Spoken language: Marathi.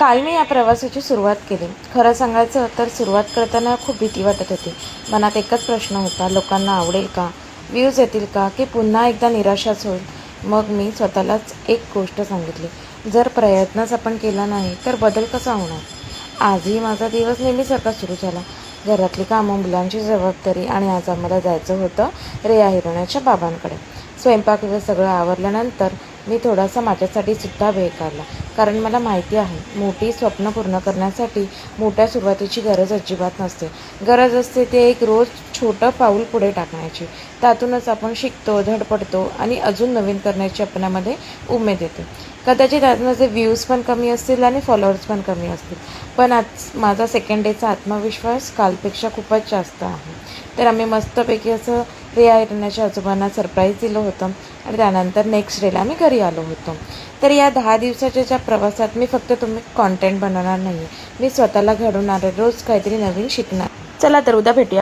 काल मी या प्रवासाची सुरुवात केली. खरं सांगायचं तर सुरुवात करताना खूप भीती वाटत होती. मनात एकच प्रश्न होता, लोकांना आवडेल का? व्ह्यूज येतील का? की पुन्हा एकदा निराशाच होईल? मग मी स्वतःलाच एक गोष्ट सांगितली, जर प्रयत्नच आपण केला नाही तर बदल कसा होणार? आजही माझा दिवस नेहमीसारखा सुरू झाला. घरातली कामं, मुलांची जबाबदारी आणि आज आम्हाला जायचं होतं रिया हिरण्याच्या बाबांकडे. स्वयंपाक वगैरे सगळं आवरल्यानंतर मी थोडासा माझ्यासाठी सुद्धा वेळ काढला. कारण मला माहिती आहे, मोठी स्वप्न पूर्ण करण्यासाठी मोठ्या सुरुवातीची गरज अजिबात नसते. गरज असते ते एक रोज छोटं पाऊल पुढे टाकण्याची. त्यातूनच आपण शिकतो, धडपडतो आणि अजून नवीन करण्याची आपल्यामध्ये उमेद येते. कदाचित आज माझे व्ह्यूज पण कमी असतील आणि फॉलोअर्स पण कमी असतील, पण आज माझा सेकंड डेचा आत्मविश्वास कालपेक्षा खूपच जास्त आहे. तर आम्ही मस्तपैकी असं रिया हिरण्याच्या आजोबांना सरप्राईज दिलं होतं आणि त्यानंतर नेक्स्ट डेला आम्ही घरी आलो होतो. तर या 10 दिवसाच्या ज्या प्रवासात मी फक्त तुम्ही कॉन्टेंट बनवणार नाही, मी स्वतःला घडवणार, रोज काहीतरी नवीन शिकणार. चला तर उद्या भेटूया.